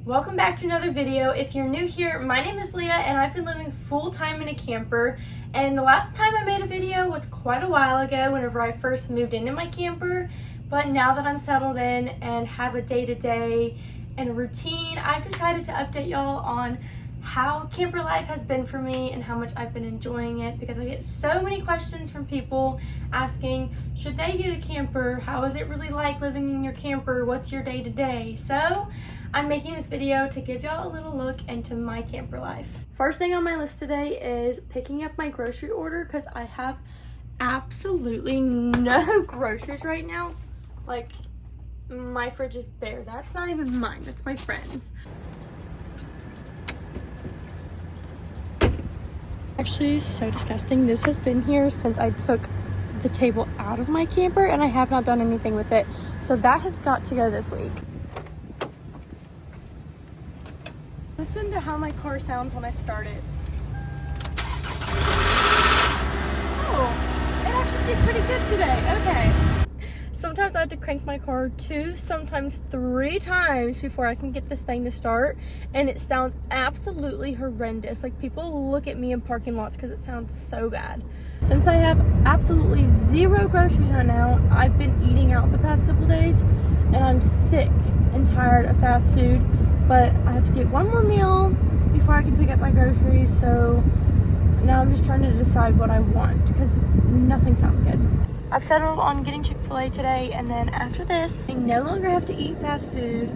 Welcome back to another video. If you're new here, my name is Leah and I've been living full-time in a camper, and the last time I made a video was quite a while ago whenever I first moved into my camper. But now that I'm settled in and have a day-to-day and a routine, I've decided to update y'all on how camper life has been for me and how much I've been enjoying it, because I get so many questions from people asking, should they get a camper? How is it really like living in your camper? What's your day-to-day? So I'm making this video to give y'all a little look into my camper life. First thing on my list today is picking up my grocery order, because I have absolutely no groceries right now. Like, my fridge is bare. That's not even mine, that's my friend's. Actually, so disgusting. This has been here since I took the table out of my camper and I have not done anything with it. So that has got to go this week. Listen to how my car sounds when I start it. Oh, it actually did pretty good today. Okay. Sometimes I have to crank my car 2, sometimes 3 times before I can get this thing to start, and it sounds absolutely horrendous. Like, people look at me in parking lots because it sounds so bad. Since I have absolutely 0 groceries right now, I've been eating out the past couple days, and I'm sick and tired of fast food, but I have to get one more meal before I can pick up my groceries. So now I'm just trying to decide what I want, because nothing sounds good. I've settled on getting ChickfilA today, and then after this, I no longer have to eat fast food.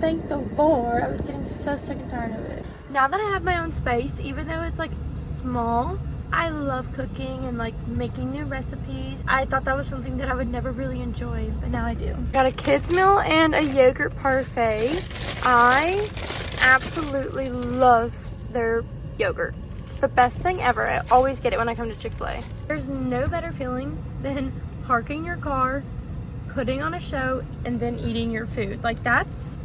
Thank the Lord. I was getting so sick and tired of it. Now that I have my own space, even though it's like small, I love cooking and like making new recipes. I thought that was something that I would never really enjoy, but now I do. Got a kids meal and a yogurt parfait. I absolutely love their yogurt. It's the best thing ever. I always get it when I come to ChickfilA. There's no better feeling than parking your car, putting on a show, and then eating your food. Like, that's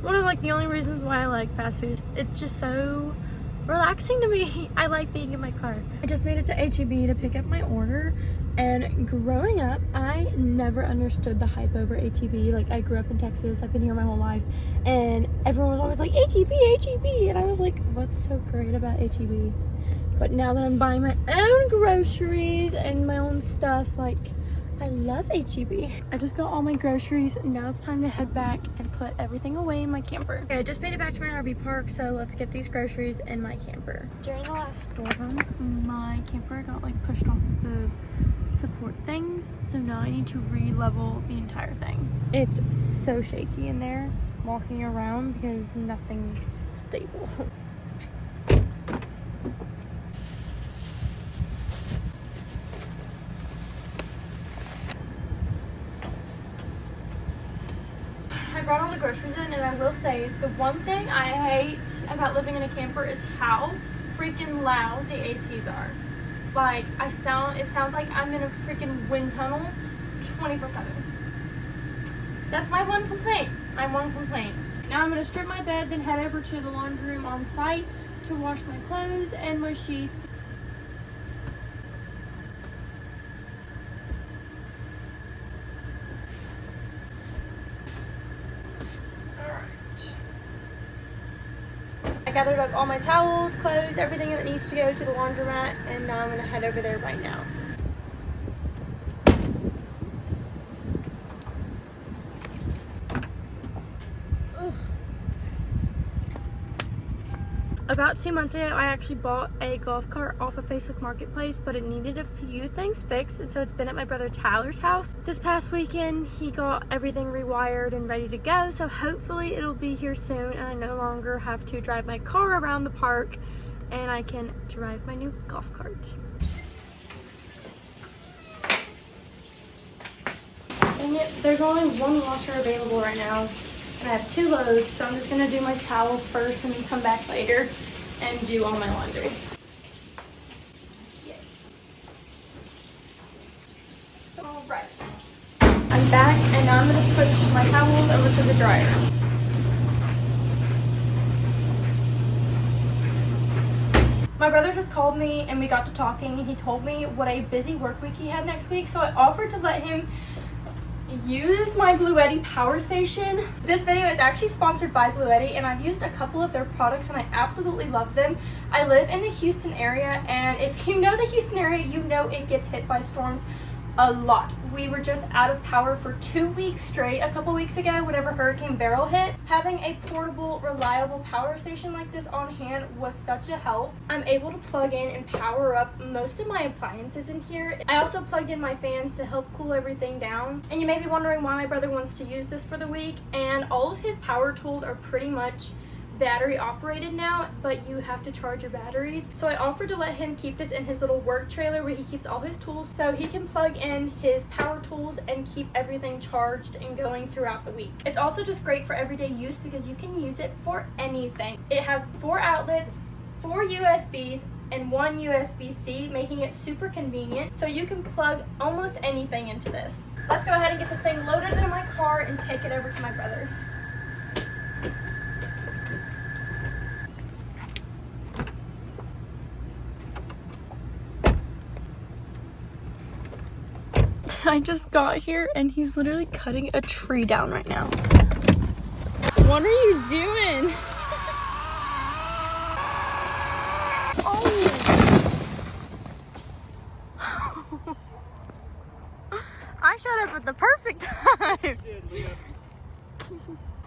one of like the only reasons why I like fast food. It's just so relaxing to me. I like being in my car. I just made it to H-E-B to pick up my order, and growing up, I never understood the hype over H-E-B. Like, I grew up in Texas. I've been here my whole life, and everyone was always like, H-E-B, H-E-B, and I was like, what's so great about H-E-B? But now that I'm buying my own groceries and my own stuff, like, I love H-E-B. I just got all my groceries. Now it's time to head back and put everything away in my camper. Okay, I just made it back to my RV park, so let's get these groceries in my camper. During the last storm, my camper got like pushed off of the support things, so now I need to re-level the entire thing. It's so shaky in there walking around because nothing's stable. I brought all the groceries in, and I will say the one thing I hate about living in a camper is how freaking loud the ACs are. Like, it sounds like I'm in a freaking wind tunnel 24/7. That's my one complaint. Now I'm gonna strip my bed, then head over to the laundry room on site to wash my clothes and my sheets. I gathered up all my towels, clothes, everything that needs to go to the laundromat, and now I'm gonna head over there right now. Ugh. About 2 months ago, I actually bought a golf cart off of Facebook Marketplace, but it needed a few things fixed, and so it's been at my brother Tyler's house. This past weekend, he got everything rewired and ready to go, so hopefully it'll be here soon, and I no longer have to drive my car around the park, and I can drive my new golf cart. And there's only one washer available right now. I have 2 loads, so I'm just gonna do my towels first and then come back later and do all my laundry. Yay. All right, I'm back, and now I'm gonna switch my towels over to the dryer. My brother just called me and we got to talking, and he told me what a busy work week he had next week, so I offered to let him use my Bluetti power station. This video is actually sponsored by Bluetti, and I've used a couple of their products and I absolutely love them. I live in the Houston area, and if you know the Houston area, you know it gets hit by storms a lot. We were just out of power for 2 weeks straight a couple weeks ago whenever Hurricane Beryl hit. Having a portable, reliable power station like this on hand was such a help. I'm able to plug in and power up most of my appliances in here. I also plugged in my fans to help cool everything down. And you may be wondering why my brother wants to use this for the week, and all of his power tools are pretty much battery operated now, but you have to charge your batteries. So I offered to let him keep this in his little work trailer where he keeps all his tools, so he can plug in his power tools and keep everything charged and going throughout the week. It's also just great for everyday use because you can use it for anything. It has 4 outlets, 4 USBs, and 1 USB-C, making it super convenient, so you can plug almost anything into this. Let's go ahead and get this thing loaded into my car and take it over to my brother's. I just got here and he's literally cutting a tree down right now. What are you doing? Oh. I showed up at the perfect time.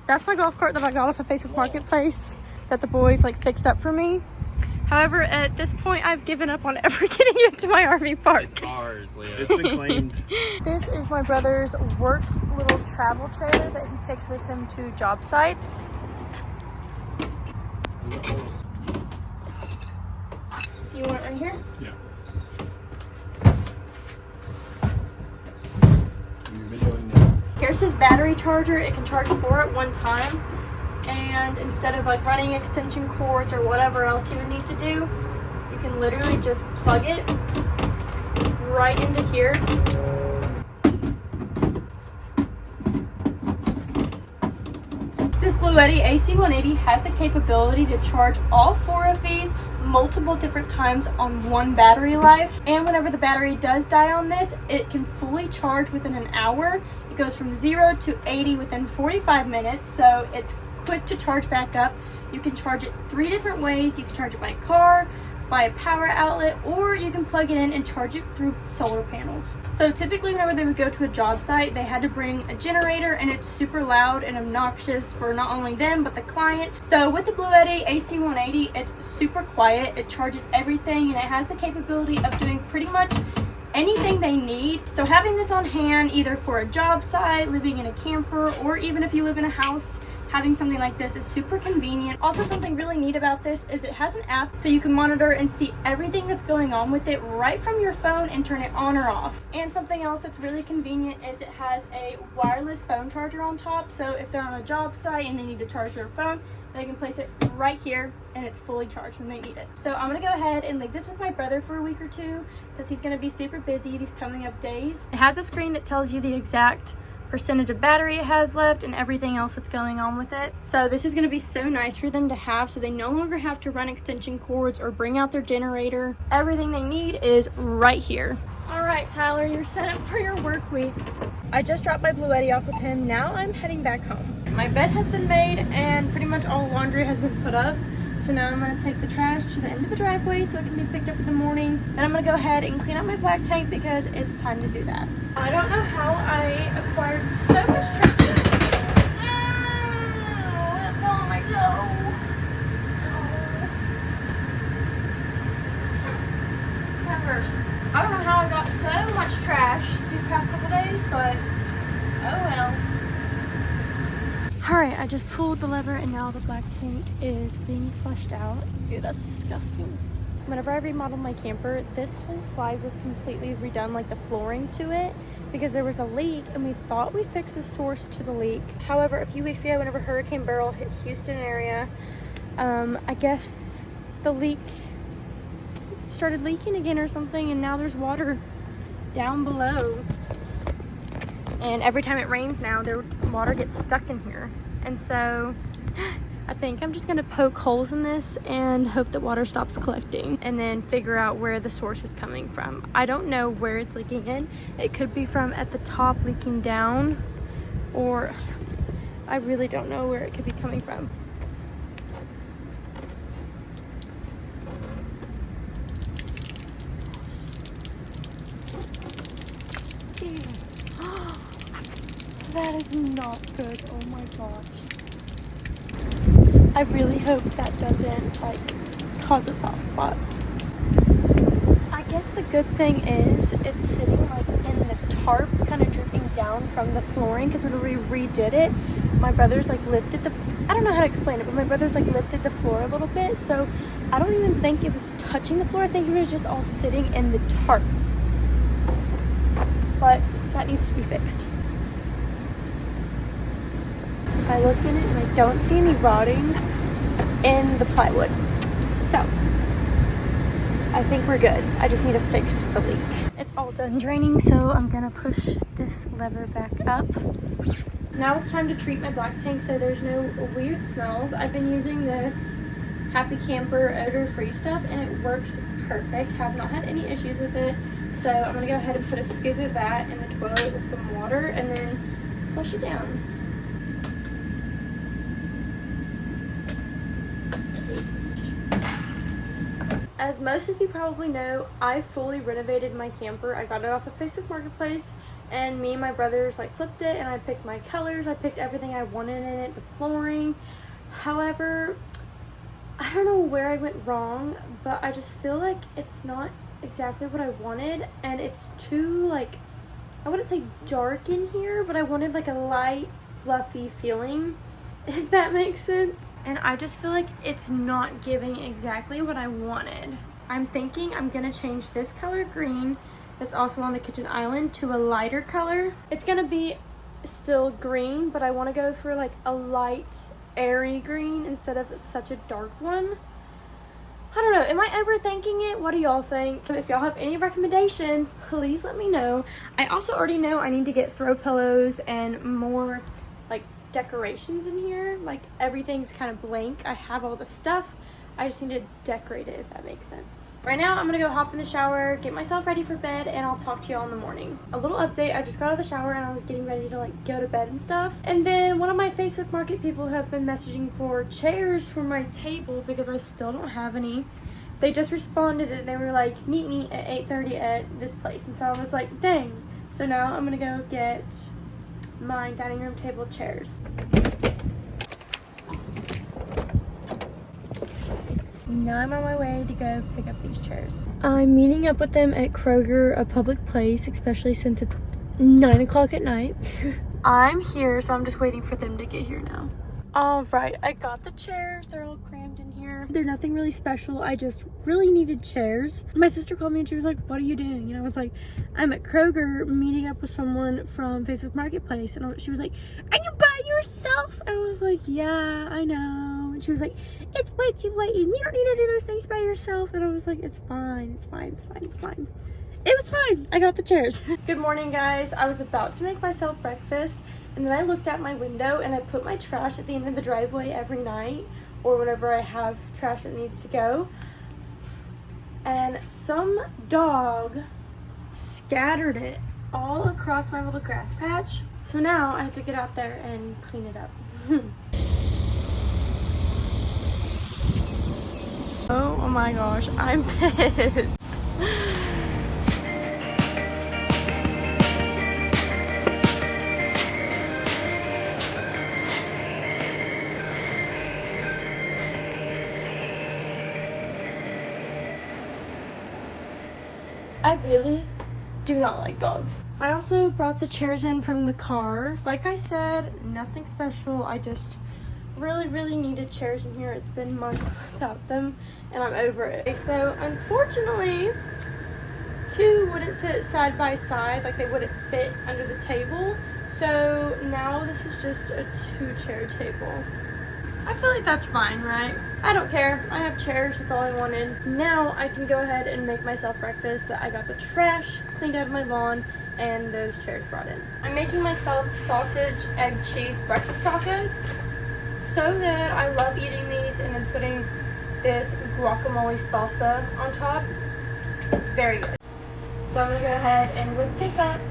That's my golf cart that I got off of Facebook Marketplace that the boys like fixed up for me. However, at this point, I've given up on ever getting into my RV park. It's ours, Leah. It's been claimed. This is my brother's work little travel trailer that he takes with him to job sites. You want it right here? Yeah. Here's his battery charger. It can charge 4 at one time. And instead of like running extension cords or whatever else you would need to do, you can literally just plug it right into here. This Bluetti AC180 has the capability to charge all 4 of these multiple different times on one battery life, and whenever the battery does die on this, it can fully charge within an hour. It goes from 0 to 80 within 45 minutes, so it's quick to charge back up. You can charge it 3 different ways. You can charge it by car, by a power outlet, or you can plug it in and charge it through solar panels. So typically whenever they would go to a job site, they had to bring a generator, and it's super loud and obnoxious for not only them but the client. So with the Bluetti AC180, it's super quiet. It charges everything, and it has the capability of doing pretty much anything they need. So having this on hand, either for a job site, living in a camper, or even if you live in a house, having something like this is super convenient. Also, something really neat about this is it has an app, so you can monitor and see everything that's going on with it right from your phone and turn it on or off. And something else that's really convenient is it has a wireless phone charger on top, so if they're on a job site and they need to charge their phone, they can place it right here and it's fully charged when they need it. So I'm gonna go ahead and leave this with my brother for a week or 2 because he's gonna be super busy these coming up days. It has a screen that tells you the exact percentage of battery it has left and everything else that's going on with it. So this is going to be so nice for them to have, so they no longer have to run extension cords or bring out their generator. Everything they need is right here. All right, Tyler, you're set up for your work week. I just dropped my Bluetti off with him. Now I'm heading back home. My bed has been made and pretty much all laundry has been put up. So now I'm going to take the trash to the end of the driveway so it can be picked up in the morning. Then I'm going to go ahead and clean up my black tank because it's time to do that. I don't know how I acquired so much trash. It fell on my toe. Never. I don't know how I got so much trash these past couple days, but oh well. Alright, I just pulled the lever and now the black tank is being flushed out. Ew, that's disgusting. Whenever I remodeled my camper, this whole slide was completely redone, like the flooring to it, because there was a leak and we thought we fixed the source to the leak. However, a few weeks ago, whenever Hurricane Beryl hit Houston area, I guess the leak started leaking again or something, and now there's water down below. And every time it rains now, the water gets stuck in here. And so I think I'm just gonna poke holes in this and hope that water stops collecting, and then figure out where the source is coming from. I don't know where it's leaking in. It could be from at the top leaking down, or I really don't know where it could be coming from. That is not good. Oh my gosh. I really hope that doesn't like cause a soft spot. I guess the good thing is it's sitting like in the tarp, kind of dripping down from the flooring, because when we redid it, my brothers like lifted the, I don't know how to explain it, but my brothers like lifted the floor a little bit, so I don't even think it was touching the floor. I think it was just all sitting in the tarp. But that needs to be fixed. I looked in it and I don't see any rotting in the plywood. So, I think we're good. I just need to fix the leak. It's all done draining, so I'm gonna push this lever back up. Now it's time to treat my black tank so there's no weird smells. I've been using this Happy Camper odor-free stuff and it works perfect. Have not had any issues with it. So I'm gonna go ahead and put a scoop of that in the toilet with some water and then flush it down. As most of you probably know, I fully renovated my camper. I got it off of Facebook Marketplace, and me and my brothers like flipped it, and I picked my colors. I picked everything I wanted in it, the flooring. However, I don't know where I went wrong, but I just feel like it's not exactly what I wanted, and it's too like, I wouldn't say dark in here, but I wanted like a light, fluffy feeling, if that makes sense. And I just feel like it's not giving exactly what I wanted. I'm thinking I'm gonna change this color green that's also on the kitchen island to a lighter color. It's gonna be still green, but I wanna go for like a light, airy green instead of such a dark one. I don't know, am I overthinking it? What do y'all think? If y'all have any recommendations, please let me know. I also already know I need to get throw pillows and more like decorations in here. Like everything's kind of blank. I have all the stuff. I just need to decorate it, if that makes sense. Right now, I'm gonna go hop in the shower, get myself ready for bed, and I'll talk to y'all in the morning. A little update, I just got out of the shower and I was getting ready to like go to bed and stuff. And then one of my Facebook Market people have been messaging for chairs for my table because I still don't have any. They just responded and they were like, meet me at 8:30 at this place. And so I was like, dang. So now I'm gonna go get my dining room table chairs. Now I'm on my way to go pick up these chairs. I'm meeting up with them at Kroger, a public place, especially since it's 9 o'clock at night. I'm here, so I'm just waiting for them to get here now. All right, I got the chairs. They're all crammed in here. They're nothing really special. I just really needed chairs. My sister called me and she was like, what are you doing? And I was like, I'm at Kroger meeting up with someone from Facebook Marketplace. And she was like, are you by yourself? And I was like, yeah, I know. And she was like, it's way too late. You don't need to do those things by yourself. And I was like, it's fine. It's fine. It's fine. It's fine. It was fine. I got the chairs. Good morning, guys. I was about to make myself breakfast. And then I looked out my window and I put my trash at the end of the driveway every night or whenever I have trash that needs to go. And some dog scattered it all across my little grass patch. So now I have to get out there and clean it up. Oh my gosh, I'm pissed. I really do not like dogs. I also brought the chairs in from the car. Like I said, nothing special. I just really needed chairs in here. It's been months without them and I'm over it. So unfortunately, two wouldn't sit side by side, like they wouldn't fit under the table. So now this is just a 2-chair table. I feel like that's fine, right? I don't care. I have chairs. That's all I wanted. Now I can go ahead and make myself breakfast. That I got the trash cleaned out of my lawn and those chairs brought in. I'm making myself sausage, egg, cheese breakfast tacos. So good. I love eating guacamole salsa on top. Very good. So I'm gonna go ahead and whip this up.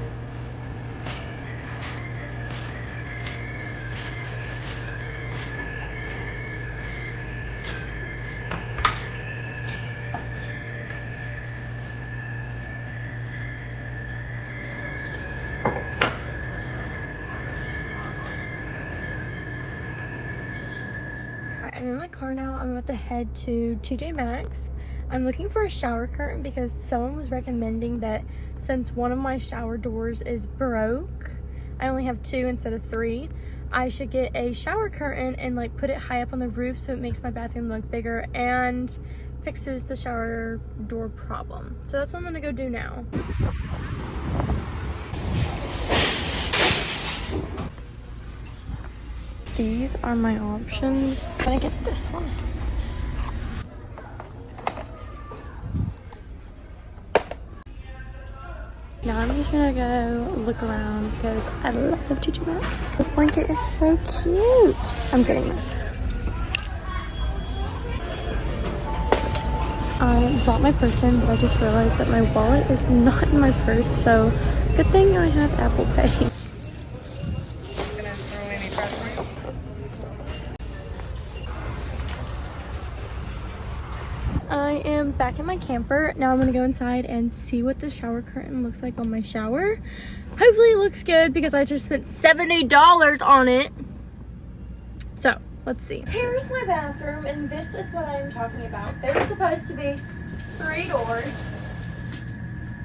I'm in my car now. I'm about to head to TJ Maxx. I'm looking for a shower curtain because someone was recommending that since one of my shower doors is broke, I only have 2 instead of 3, I should get a shower curtain and like put it high up on the roof so it makes my bathroom look bigger and fixes the shower door problem. So that's what I'm gonna go do now. These are my options. I'm gonna get this one. Now I'm just gonna go look around because I love TJ Maxx. This blanket is so cute. I'm getting this. I brought my purse in, but I just realized that my wallet is not in my purse, so good thing I have Apple Pay. I am back in my camper. Now I'm gonna go inside and see what the shower curtain looks like on my shower. Hopefully it looks good because I just spent $70 on it. So let's see. Here's my bathroom, and this is what I'm talking about. There's supposed to be 3 doors,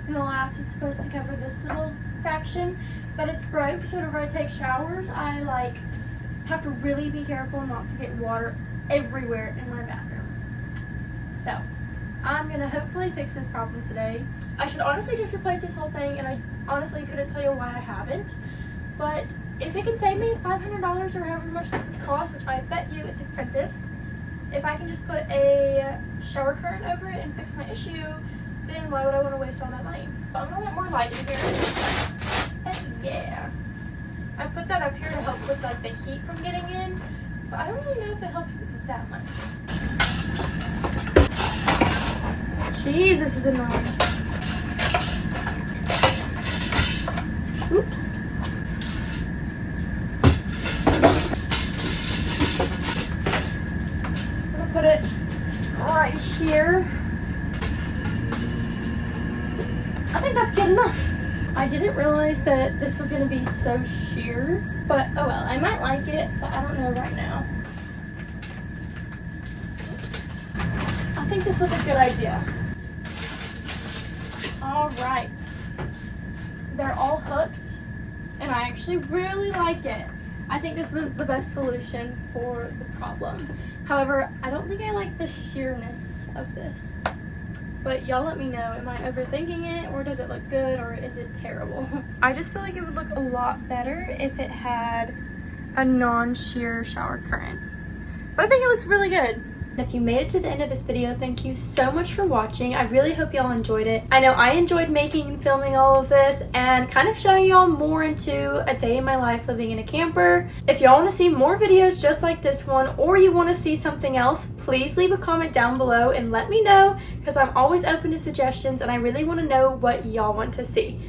and the last is supposed to cover this little fraction, but it's broke, so whenever I take showers, I like have to really be careful not to get water everywhere in my bathroom. So I'm gonna hopefully fix this problem today. I should honestly just replace this whole thing, and I honestly couldn't tell you why I haven't. But if it can save me $500 or however much this would cost, which I bet you it's expensive, if I can just put a shower curtain over it and fix my issue, then why would I want to waste all that money? But I'm gonna let more light in here. Heck yeah. I put that up here to help with like the heat from getting in, but I don't really know if it helps that much. Jeez, this is annoying. Oops. I'm gonna put it right here. I think that's good enough. I didn't realize that this was gonna be so sheer, but oh well, I might like it, but I don't know right now. I think this was a good idea. All right, they're all hooked, and I actually really like it. I think this was the best solution for the problem. However, I don't think I like the sheerness of this. But y'all let me know, am I overthinking it, or does it look good, or is it terrible? I just feel like it would look a lot better if it had a non-sheer shower curtain. But I think it looks really good. If you made it to the end of this video, thank you so much for watching. I really hope y'all enjoyed it. I know I enjoyed making and filming all of this and kind of showing y'all more into a day in my life living in a camper. If y'all want to see more videos just like this one, or you want to see something else, please leave a comment down below and let me know, because I'm always open to suggestions and I really want to know what y'all want to see.